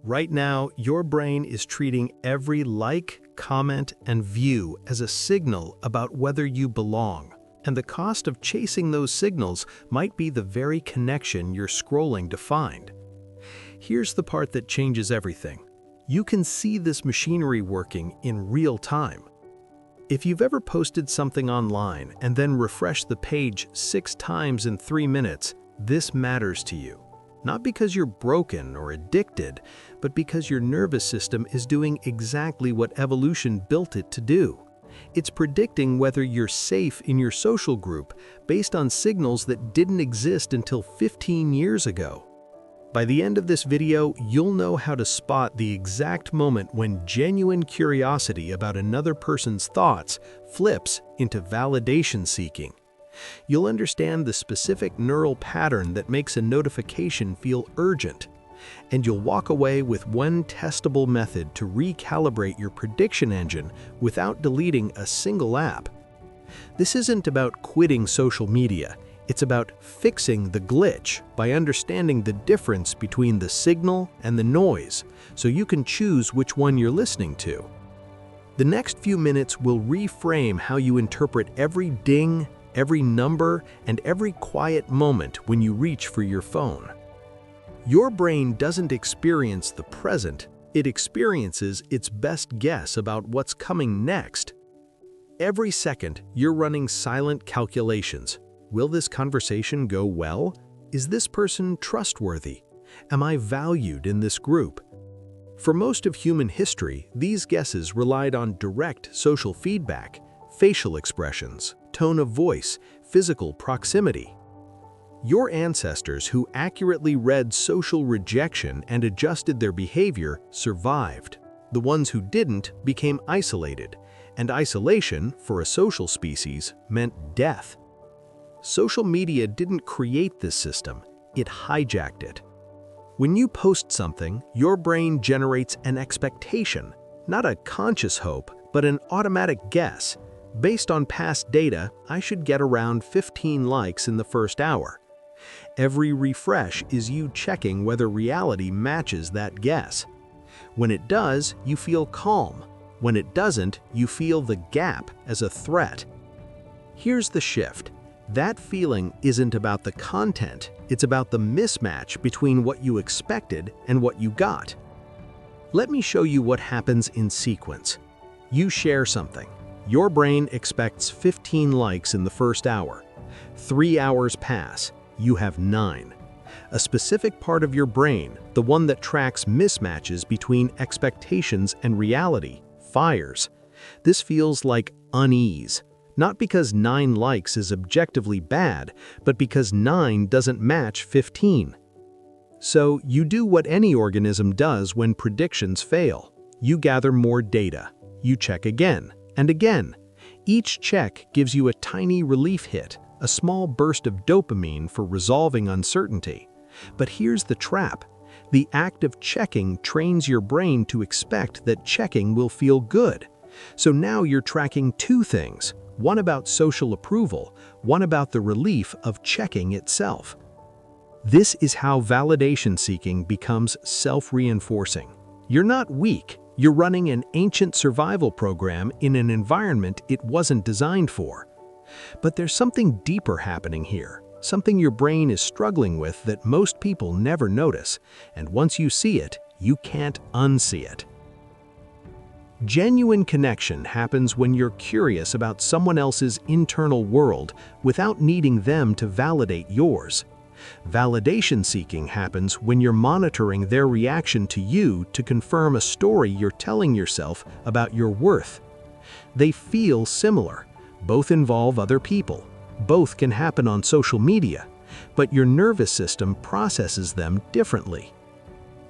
Right now, your brain is treating every like, comment, and view as a signal about whether you belong. And the cost of chasing those signals might be the very connection you're scrolling to find. Here's the part that changes everything. You can see this machinery working in real time. If you've ever posted something online and then refreshed the page 6 times in 3 minutes, this matters to you. Not because you're broken or addicted, but because your nervous system is doing exactly what evolution built it to do. It's predicting whether you're safe in your social group based on signals that didn't exist until 15 years ago. By the end of this video, you'll know how to spot the exact moment when genuine curiosity about another person's thoughts flips into validation seeking. You'll understand the specific neural pattern that makes a notification feel urgent, and you'll walk away with one testable method to recalibrate your prediction engine without deleting a single app. This isn't about quitting social media, it's about fixing the glitch by understanding the difference between the signal and the noise, so you can choose which one you're listening to. The next few minutes will reframe how you interpret every ding, every number, and every quiet moment when you reach for your phone. Your brain doesn't experience the present, it experiences its best guess about what's coming next. Every second, you're running silent calculations. Will this conversation go well? Is this person trustworthy? Am I valued in this group? For most of human history, these guesses relied on direct social feedback, facial expressions, tone of voice, physical proximity. Your ancestors who accurately read social rejection and adjusted their behavior survived. The ones who didn't became isolated, and isolation, for a social species, meant death. Social media didn't create this system, it hijacked it. When you post something, your brain generates an expectation, not a conscious hope, but an automatic guess. Based on past data, I should get around 15 likes in the first hour. Every refresh is you checking whether reality matches that guess. When it does, you feel calm. When it doesn't, you feel the gap as a threat. Here's the shift. That feeling isn't about the content, it's about the mismatch between what you expected and what you got. Let me show you what happens in sequence. You share something. Your brain expects 15 likes in the first hour. 3 hours pass, you have 9. A specific part of your brain, the one that tracks mismatches between expectations and reality, fires. This feels like unease. Not because 9 likes is objectively bad, but because 9 doesn't match 15. So you do what any organism does when predictions fail. You gather more data. You check again and again. Each check gives you a tiny relief hit, a small burst of dopamine for resolving uncertainty. But here's the trap. The act of checking trains your brain to expect that checking will feel good. So now you're tracking 2 things, one about social approval, one about the relief of checking itself. This is how validation seeking becomes self-reinforcing. You're not weak. You're running an ancient survival program in an environment it wasn't designed for. But there's something deeper happening here, something your brain is struggling with that most people never notice, and once you see it, you can't unsee it. Genuine connection happens when you're curious about someone else's internal world without needing them to validate yours. Validation seeking happens when you're monitoring their reaction to you to confirm a story you're telling yourself about your worth. They feel similar. Both involve other people. Both can happen on social media, but your nervous system processes them differently.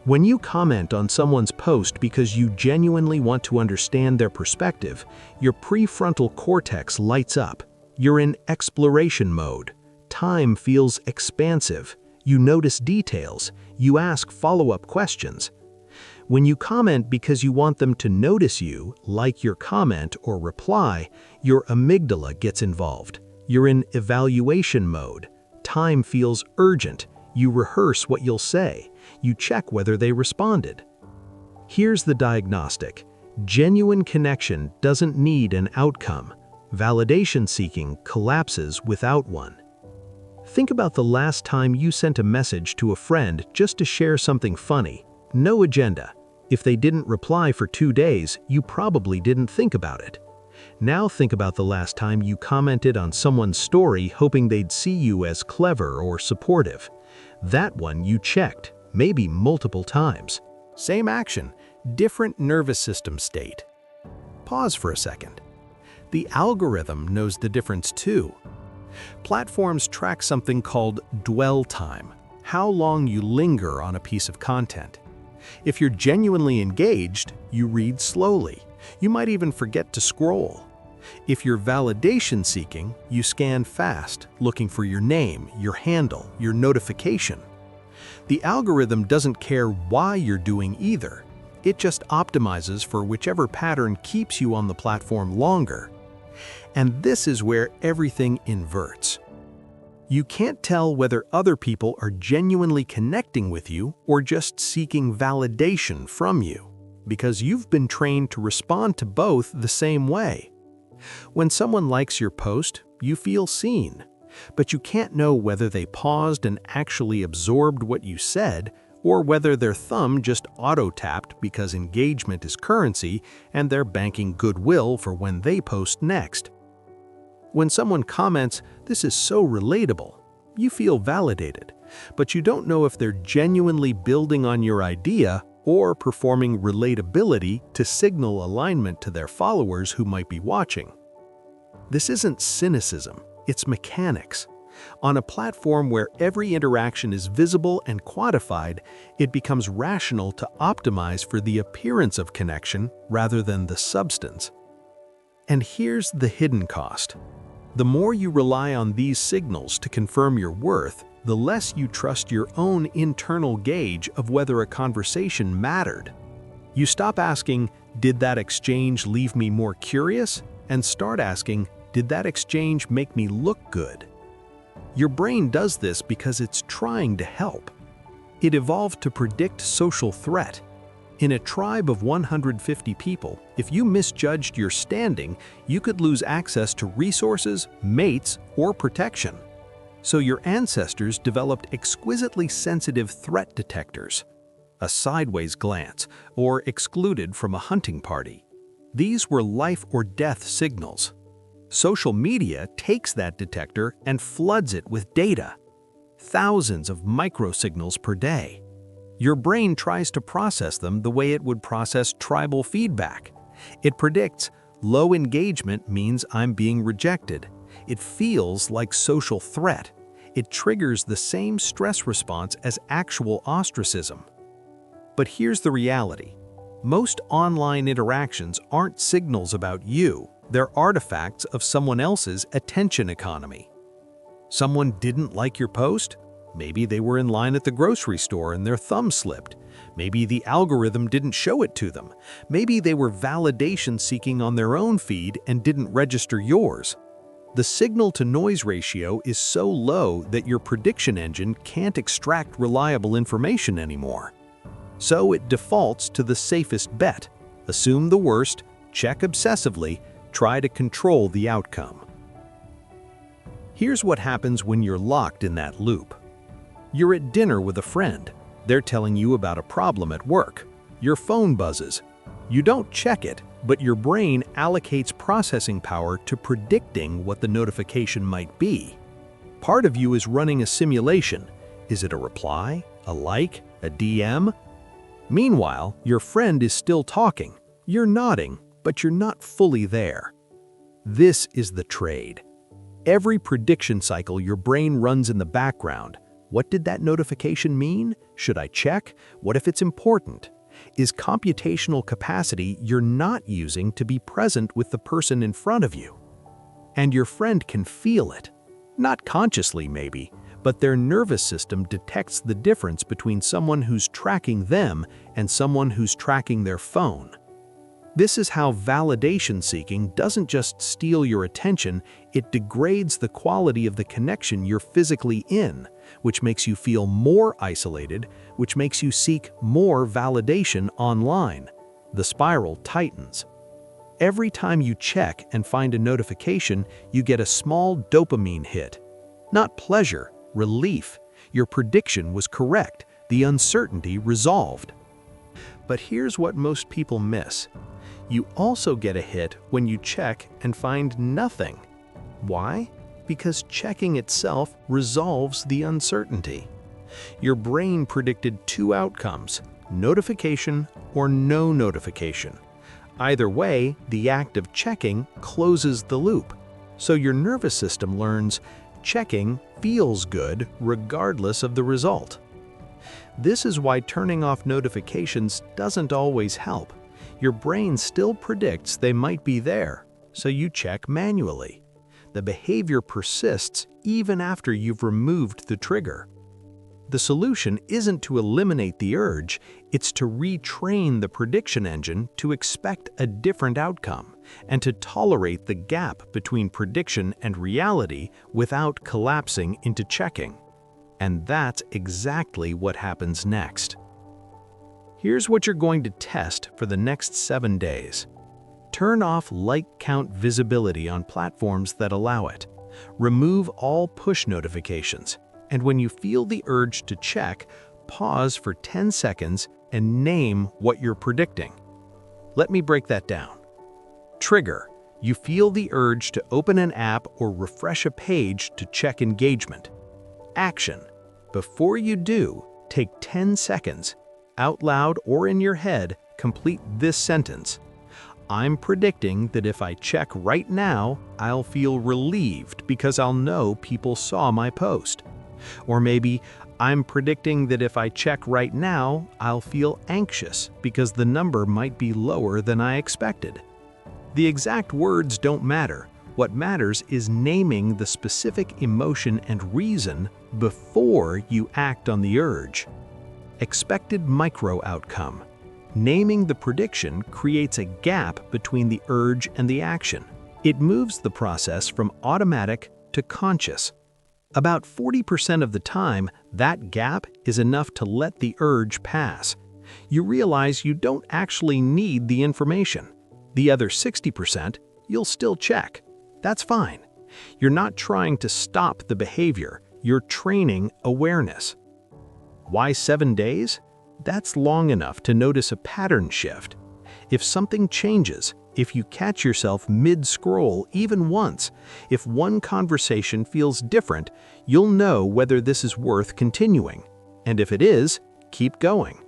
When you comment on someone's post because you genuinely want to understand their perspective, your prefrontal cortex lights up. You're in exploration mode. Time feels expansive. You notice details. You ask follow-up questions. When you comment because you want them to notice you, like your comment or reply, your amygdala gets involved. You're in evaluation mode. Time feels urgent. You rehearse what you'll say. You check whether they responded. Here's the diagnostic. Genuine connection doesn't need an outcome. Validation seeking collapses without one. Think about the last time you sent a message to a friend just to share something funny. No agenda. If they didn't reply for 2 days, you probably didn't think about it. Now think about the last time you commented on someone's story hoping they'd see you as clever or supportive. That one you checked, maybe multiple times. Same action, different nervous system state. Pause for a second. The algorithm knows the difference too. Platforms track something called dwell time, how long you linger on a piece of content. If you're genuinely engaged, you read slowly. You might even forget to scroll. If you're validation seeking, you scan fast, looking for your name, your handle, your notification. The algorithm doesn't care why you're doing either. It just optimizes for whichever pattern keeps you on the platform longer. And this is where everything inverts. You can't tell whether other people are genuinely connecting with you or just seeking validation from you, because you've been trained to respond to both the same way. When someone likes your post, you feel seen, but you can't know whether they paused and actually absorbed what you said, or whether their thumb just auto-tapped because engagement is currency and they're banking goodwill for when they post next. When someone comments, "This is so relatable," you feel validated, but you don't know if they're genuinely building on your idea or performing relatability to signal alignment to their followers who might be watching. This isn't cynicism, it's mechanics. On a platform where every interaction is visible and quantified, it becomes rational to optimize for the appearance of connection rather than the substance. And here's the hidden cost. The more you rely on these signals to confirm your worth, the less you trust your own internal gauge of whether a conversation mattered. You stop asking, "Did that exchange leave me more curious?" and start asking, "Did that exchange make me look good?" Your brain does this because it's trying to help. It evolved to predict social threat. In a tribe of 150 people, if you misjudged your standing, you could lose access to resources, mates, or protection. So your ancestors developed exquisitely sensitive threat detectors, a sideways glance, or excluded from a hunting party. These were life or death signals. Social media takes that detector and floods it with data. Thousands of microsignals per day. Your brain tries to process them the way it would process tribal feedback. It predicts, low engagement means I'm being rejected. It feels like social threat. It triggers the same stress response as actual ostracism. But here's the reality. Most online interactions aren't signals about you. They're artifacts of someone else's attention economy. Someone didn't like your post? Maybe they were in line at the grocery store and their thumb slipped. Maybe the algorithm didn't show it to them. Maybe they were validation seeking on their own feed and didn't register yours. The signal-to-noise ratio is so low that your prediction engine can't extract reliable information anymore. So it defaults to the safest bet. Assume the worst, check obsessively, try to control the outcome. Here's what happens when you're locked in that loop. You're at dinner with a friend. They're telling you about a problem at work. Your phone buzzes. You don't check it, but your brain allocates processing power to predicting what the notification might be. Part of you is running a simulation. Is it a reply, a like, a DM? Meanwhile, your friend is still talking. You're nodding, but you're not fully there. This is the trade. Every prediction cycle your brain runs in the background. What did that notification mean? Should I check? What if it's important? Is computational capacity you're not using to be present with the person in front of you. And your friend can feel it. Not consciously maybe, but their nervous system detects the difference between someone who's tracking them and someone who's tracking their phone. This is how validation seeking doesn't just steal your attention, it degrades the quality of the connection you're physically in, which makes you feel more isolated, which makes you seek more validation online. The spiral tightens. Every time you check and find a notification, you get a small dopamine hit. Not pleasure, relief. Your prediction was correct, the uncertainty resolved. But here's what most people miss. You also get a hit when you check and find nothing. Why? Because checking itself resolves the uncertainty. Your brain predicted two outcomes, notification or no notification. Either way, the act of checking closes the loop. So your nervous system learns checking feels good regardless of the result. This is why turning off notifications doesn't always help. Your brain still predicts they might be there, so you check manually. The behavior persists even after you've removed the trigger. The solution isn't to eliminate the urge, it's to retrain the prediction engine to expect a different outcome and to tolerate the gap between prediction and reality without collapsing into checking. And that's exactly what happens next. Here's what you're going to test for the next 7 days. Turn off like count visibility on platforms that allow it. Remove all push notifications. And when you feel the urge to check, pause for 10 seconds and name what you're predicting. Let me break that down. Trigger. You feel the urge to open an app or refresh a page to check engagement. Action. Before you do, take 10 seconds. Out loud or in your head, complete this sentence. I'm predicting that if I check right now, I'll feel relieved because I'll know people saw my post. Or maybe, I'm predicting that if I check right now, I'll feel anxious because the number might be lower than I expected. The exact words don't matter. What matters is naming the specific emotion and reason before you act on the urge. Expected micro outcome. Naming the prediction creates a gap between the urge and the action. It moves the process from automatic to conscious. About 40% of the time, that gap is enough to let the urge pass. You realize you don't actually need the information. The other 60%, you'll still check. That's fine. You're not trying to stop the behavior, you're training awareness. Why 7 days? That's long enough to notice a pattern shift. If something changes, if you catch yourself mid-scroll even once, if one conversation feels different, you'll know whether this is worth continuing. And if it is, keep going.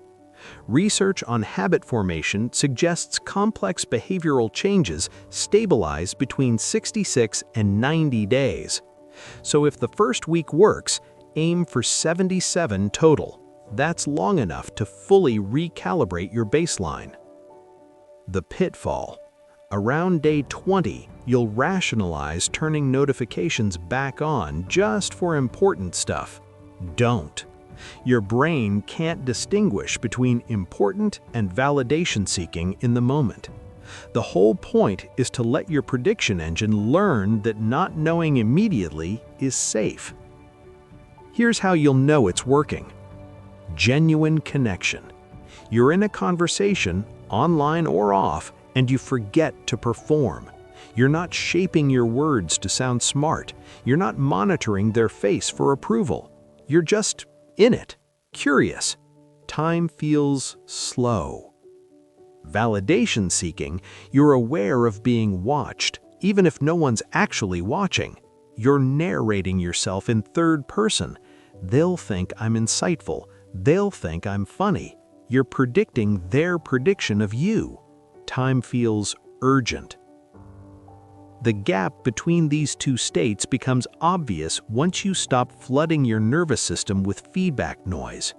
Research on habit formation suggests complex behavioral changes stabilize between 66 and 90 days. So if the first week works, aim for 77 total. That's long enough to fully recalibrate your baseline. The pitfall. Around day 20, you'll rationalize turning notifications back on just for important stuff. Don't. Your brain can't distinguish between important and validation seeking in the moment. The whole point is to let your prediction engine learn that not knowing immediately is safe. Here's how you'll know it's working. Genuine connection. You're in a conversation, online or off, and you forget to perform. You're not shaping your words to sound smart. You're not monitoring their face for approval. You're just in it, curious. Time feels slow. Validation seeking, you're aware of being watched, even if no one's actually watching. You're narrating yourself in third person. They'll think I'm insightful. They'll think I'm funny. You're predicting their prediction of you. Time feels urgent. The gap between these two states becomes obvious once you stop flooding your nervous system with feedback noise.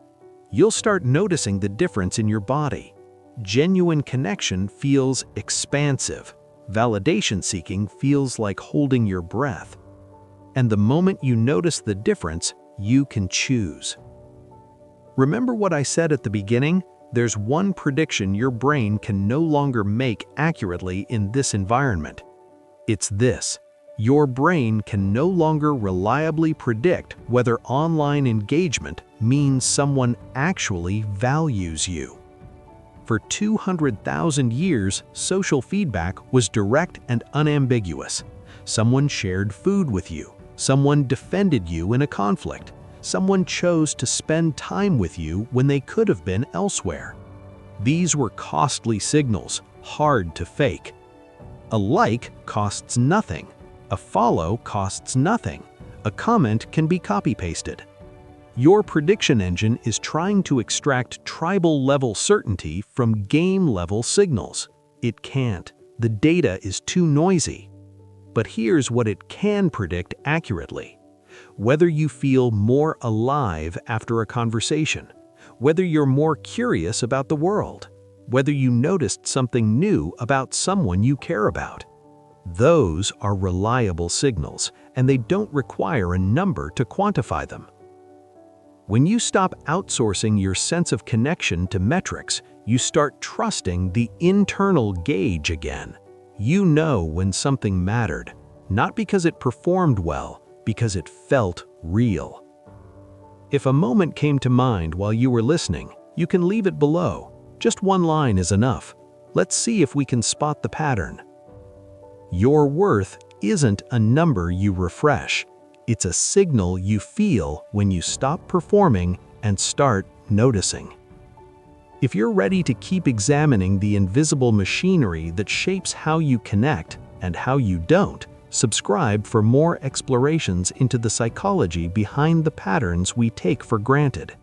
You'll start noticing the difference in your body. Genuine connection feels expansive. Validation seeking feels like holding your breath. And the moment you notice the difference, you can choose. Remember what I said at the beginning? There's one prediction your brain can no longer make accurately in this environment. It's this: your brain can no longer reliably predict whether online engagement means someone actually values you. For 200,000 years, social feedback was direct and unambiguous. Someone shared food with you. Someone defended you in a conflict. Someone chose to spend time with you when they could have been elsewhere. These were costly signals, hard to fake. A like costs nothing. A follow costs nothing. A comment can be copy-pasted. Your prediction engine is trying to extract tribal-level certainty from game-level signals. It can't. The data is too noisy. But here's what it can predict accurately: whether you feel more alive after a conversation, whether you're more curious about the world, whether you noticed something new about someone you care about. Those are reliable signals, and they don't require a number to quantify them. When you stop outsourcing your sense of connection to metrics, you start trusting the internal gauge again. You know when something mattered, not because it performed well, because it felt real. If a moment came to mind while you were listening, you can leave it below. Just one line is enough. Let's see if we can spot the pattern. Your worth isn't a number you refresh. It's a signal you feel when you stop performing and start noticing. If you're ready to keep examining the invisible machinery that shapes how you connect and how you don't, subscribe for more explorations into the psychology behind the patterns we take for granted.